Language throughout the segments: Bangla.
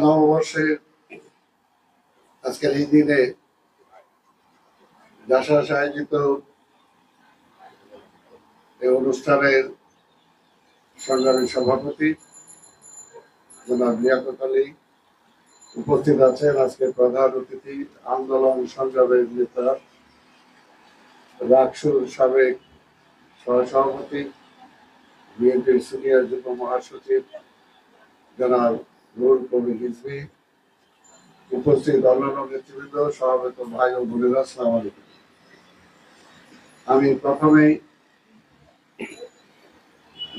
নববর্ষের আজকের এই দিনে জাসাস আয়োজিত এই অনুষ্ঠানের সংগ্রামী সভাপতি জনাব লিয়াকত আলী উপস্থিত আছেন। আজকের প্রধান অতিথি আন্দোলন সংগ্রামের নেতা রাকসুর সাবেক সহসভাপতি বিএনপির সিনিয়র যুগ্ম মহাসচিব জনাব রুহুল কবির রিজভী, উপস্থিত অন্যান্য নেতৃবৃন্দ, সভাপতি ভাই ও বোনেরা, আসসালামু আলাইকুম। আমি প্রথমেই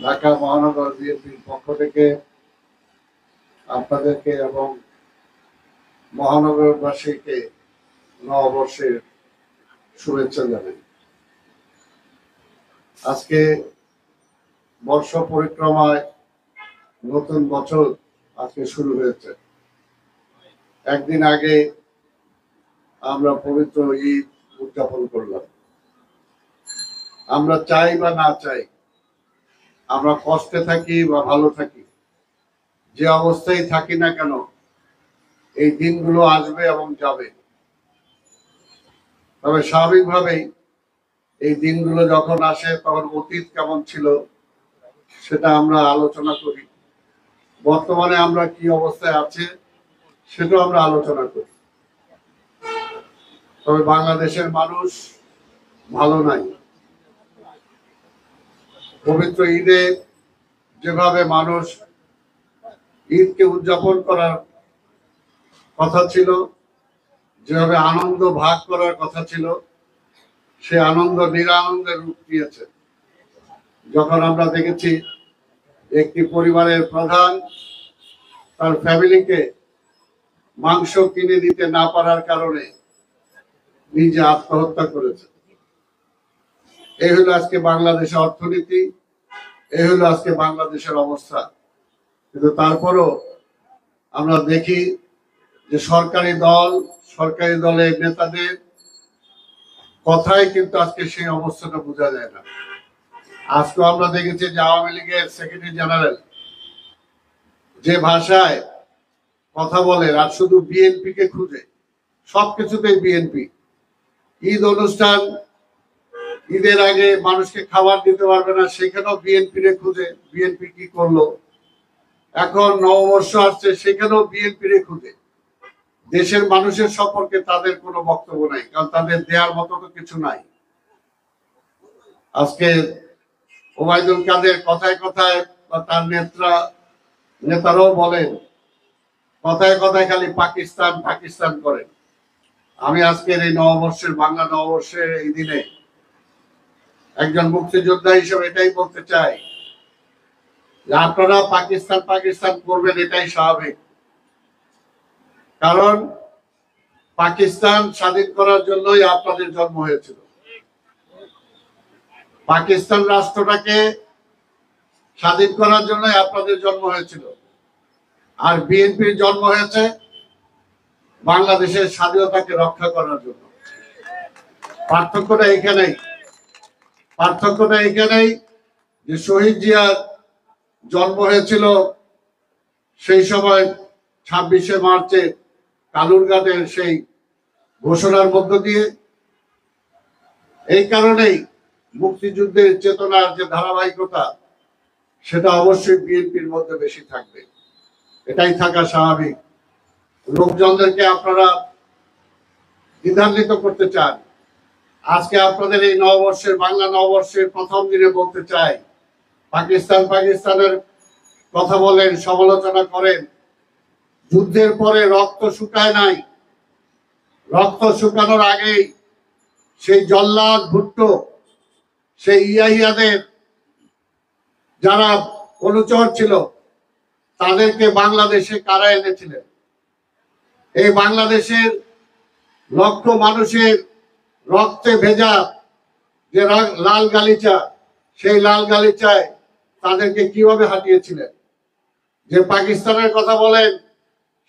ঢাকা মহানগর বিএনপির পক্ষ থেকে আপনাদেরকে এবং মহানগরবাসীকে নববর্ষের শুভেচ্ছা জানাই। আজকে বর্ষ পরিক্রমায় নতুন বছর আজকে শুরু হয়েছে। একদিন আগে আমরা পবিত্র ঈদ উদযাপন করলাম। আমরা চাই বা না চাই, আমরা কষ্টে থাকি বা ভালো থাকি, যে অবস্থায় থাকি না কেন, এই দিনগুলো আসবে এবং যাবে। তবে স্বাভাবিকভাবেই এই দিনগুলো যখন আসে তখন অতীত কেমন ছিল সেটা আমরা আলোচনা করি, বর্তমানে আমরা কি অবস্থায় আছে সেটাও আমরা আলোচনা করি। তবে বাংলাদেশের মানুষ ভালো নাই। পবিত্র ঈদে যেভাবে মানুষ ঈদকে উদযাপন করার কথা ছিল, যেভাবে আনন্দ ভাগ করার কথা ছিল, সে আনন্দ নিরানন্দের রূপ দিয়েছে। যখন আমরা দেখেছি একটি পরিবারের প্রধান তার ফ্যামিলিকে মাংস কিনে দিতে না পারার কারণে নিজে আত্মহত্যা করেছে। এই হলো আজকে বাংলাদেশের অর্থনীতি, এই হলো আজকে বাংলাদেশের অবস্থা। কিন্তু তারপরও আমরা দেখি যে সরকারি দলের নেতাদের কথায় কিন্তু আজকে সেই অবস্থাটা বোঝা যায় না। আজকে আমরা দেখেছি যে আওয়ামী লীগের সেক্রেটারি জেনারেল যে ভাষায় কথা বলে, আর শুধু বিএনপি কে খুঁজে, সবকিছুতেই বিএনপি। ঈদ অনুষ্ঠান, ঈদের আগে মানুষকে খাবার দিতে পারবে না, সেখানেও বিএনপি রে খুঁজে, বিএনপি কি করলো। এখন নববর্ষ আসছে, সেখানেও বিএনপি রে খুঁজে। দেশের মানুষের সম্পর্কে তাদের কোনো বক্তব্য নাই, কারণ তাদের দেওয়ার মতো তো কিছু নাই। আজকে ওবায়দুল কাদের কথায় কথায় বা তার নেতারাও বলেন, কথায় কথায় খালি পাকিস্তান পাকিস্তান করেন। আমি আজকের এই নববর্ষের, বাংলা নববর্ষের এই দিনে একজন মুক্তিযোদ্ধা হিসেবে এটাই বলতে চাই যে আপনারা পাকিস্তান পাকিস্তান করবেন, এটাই স্বাভাবিক। কারণ পাকিস্তান স্বাধীন করার জন্যই আপনাদের জন্ম হয়েছিল। পাকিস্তান রাষ্ট্রটাকে স্বাধীন করার জন্যই আপনাদের জন্ম হয়েছিল। আর বিএনপির জন্ম হয়েছে বাংলাদেশের স্বাধীনতাকে রক্ষা করার জন্য। পার্থক্যটা এখানেই যে শহীদ জিয়ার জন্ম হয়েছিল সেই সময় 26শে মার্চে কালুরঘাটের সেই ঘোষণার মধ্য দিয়ে। এই কারণেই মুক্তিযুদ্ধের চেতনার যে ধারাবাহিকতা, সেটা অবশ্যই বিএনপির মধ্যে বেশি থাকবে, এটাই থাকা স্বাভাবিক। লোকজনদেরকে আপনারা দ্বিধান্বিত করতে চান। আজকে আপনাদের এই নববর্ষের, বাংলা নববর্ষের প্রথম দিনে বলতে চাই, পাকিস্তানের কথা বলেন, সমালোচনা করেন। যুদ্ধের পরে রক্ত শুকায় নাই। রক্ত শুকানোর আগেই সেই জল্লাদ ভুট্টো, সেই ইয়াহিয়াদের যারা অনুচর ছিল, তাদেরকে বাংলাদেশে কারা এনেছিলেন? এই বাংলাদেশের লক্ষ মানুষের রক্তে ভেজা যে লাল গালিচা, সেই লাল গালিচায় তাদেরকে কিভাবে হাঁটিয়েছিলেন? যে পাকিস্তানের কথা বলেন,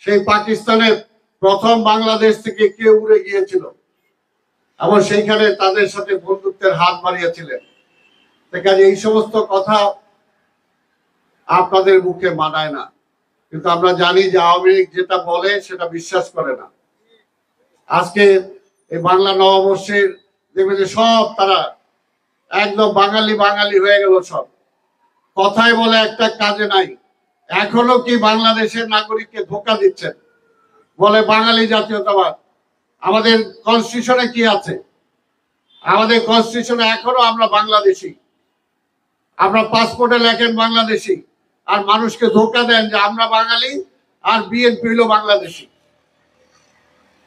সেই পাকিস্তানের প্রথম বাংলাদেশ থেকে কে উড়ে গিয়েছিল এবং সেইখানে তাদের সাথে বন্ধুত্বের হাত বাড়িয়েছিলেন। এই সমস্ত কথা আপনাদের মুখে মানায় না। কিন্তু আমরা জানি যে আওয়ামী লীগ যেটা বলে সেটা বিশ্বাস করে না। আজকে এই বাংলা নববর্ষের দেখবে যে সব তারা একদম বাঙালি বাঙালি হয়ে গেল, সব কথাই বলে একটা কাজে নাই। এখনো কি বাংলাদেশের নাগরিককে ধোঁকা দিচ্ছেন, বলে বাঙালি জাতীয়তাবাদ। আমাদের কনস্টিটিউশনে কি আছে? আমাদের কনস্টিটিউশনে এখনো আমরা বাংলাদেশি, আমরা পাসপোর্টে লেখেন বাংলাদেশি, আর মানুষকে ধোঁকা দেন যে আমরা বাঙালি আর বিএনপি হলো বাংলাদেশি।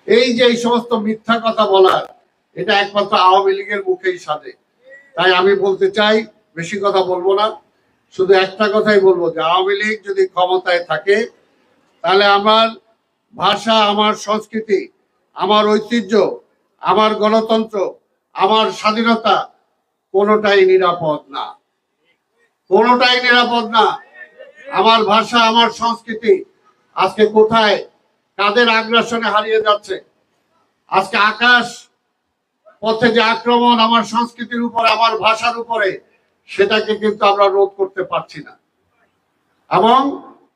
এই যে এই সমস্ত মিথ্যা কথা বলার, এটা একমাত্র আওয়ামী লীগের মুখেই সাজে। তাই আমি বলতে চাই, বেশি কথা বলবো না, শুধু একটা কথাই বলবো যে আওয়ামী লীগ যদি ক্ষমতায় থাকে তাহলে আমার ভাষা, আমার সংস্কৃতি, আমার ঐতিহ্য, আমার গণতন্ত্র, আমার স্বাধীনতা কোনোটাই নিরাপদ না, কোনোটাই নিরাপদ না। আমার ভাষা, আমার সংস্কৃতি আজকে কোথায়, কাদের আগ্রাসনে হারিয়ে যাচ্ছে? আজকে আকাশ পথে যে আক্রমণ আমার সংস্কৃতির উপরে, আমার ভাষার উপরে, সেটাকে কিন্তু আমরা রোধ করতে পারছি না। এবং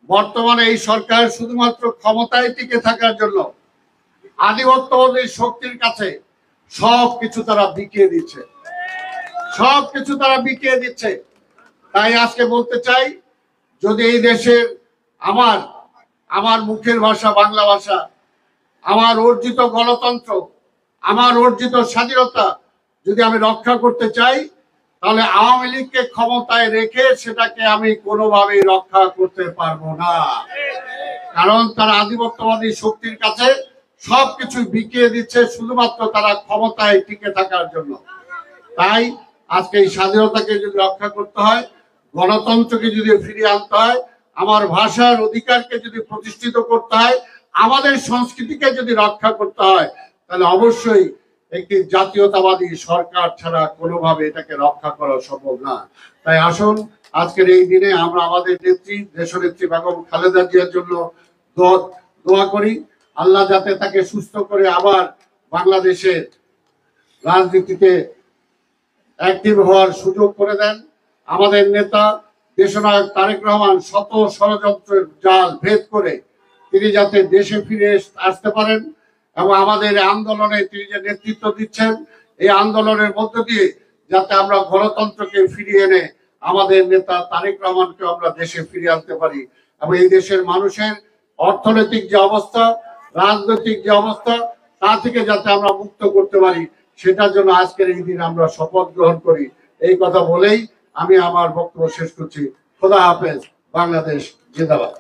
বর্তমানে এই সরকার শুধুমাত্র ক্ষমতায় টিকে থাকার জন্য আধিপত্যবাদী শক্তির কাছে সবকিছু তারা বিকিয়ে দিচ্ছে, সবকিছু তারা বিকিয়ে দিচ্ছে। তাই আজকে বলতে চাই, যদি এই দেশের আমার মুখের ভাষা বাংলা ভাষা, আমার অর্জিত গণতন্ত্র, আমার অর্জিত স্বাধীনতা যদি আমি রক্ষা করতে চাই, তাহলে আওয়ামী লীগকে ক্ষমতায় রেখে সেটাকে আমি কোনোভাবেই রক্ষা করতে পারবো না। কারণ তারা আধিপত্যবাদী শক্তির কাছে সবকিছু বিকিয়ে দিচ্ছে শুধুমাত্র তারা ক্ষমতায় টিকে থাকার জন্য। তাই আজকে এই স্বাধীনতাকে যদি রক্ষা করতে হয়, গণতন্ত্রকে যদি ফিরিয়ে আনতে হয়, আমার ভাষার অধিকারকে যদি প্রতিষ্ঠিত করতে হয়, আমাদের সংস্কৃতিকে যদি রক্ষা করতে হয়, তাহলে অবশ্যই একটি জাতীয়তাবাদী সরকার ছাড়া কোনোভাবে এটাকে রক্ষা করা সম্ভব না। তাই আসুন আজকের এই দিনে আমরা আমাদের নেত্রী, দেশনেত্রী বেগম খালেদা জিয়ার জন্য দোয়া করি। আল্লাহ যাতে তাকে সুস্থ করে আবার বাংলাদেশের রাজনীতিতে অ্যাক্টিভ হওয়ার সুযোগ করে দেন। আমাদের নেতা দেশনায়ক তারেক রহমান শত ষড়যন্ত্রের জাল ভেদ করে তিনি যাতে দেশে ফিরে আসতে পারেন, এবং আমাদের আন্দোলনে তিনি যে নেতৃত্ব দিচ্ছেন, এই আন্দোলনের মধ্য দিয়ে যাতে আমরা গণতন্ত্রকে ফিরিয়ে এনে আমাদের নেতা তারেক রহমানকে আমরা দেশে ফিরিয়ে আনতে পারি, এবং এই দেশের মানুষের অর্থনৈতিক যে অবস্থা, রাজনৈতিক যে অবস্থা, তা থেকে যাতে আমরা মুক্ত করতে পারি, সেটার জন্য আজকের এই দিন আমরা শপথ গ্রহণ করি। এই কথা বলেই আমি আমার বক্তব্য শেষ করছি। খোদা হাফেজ। বাংলাদেশ জিন্দাবাদ।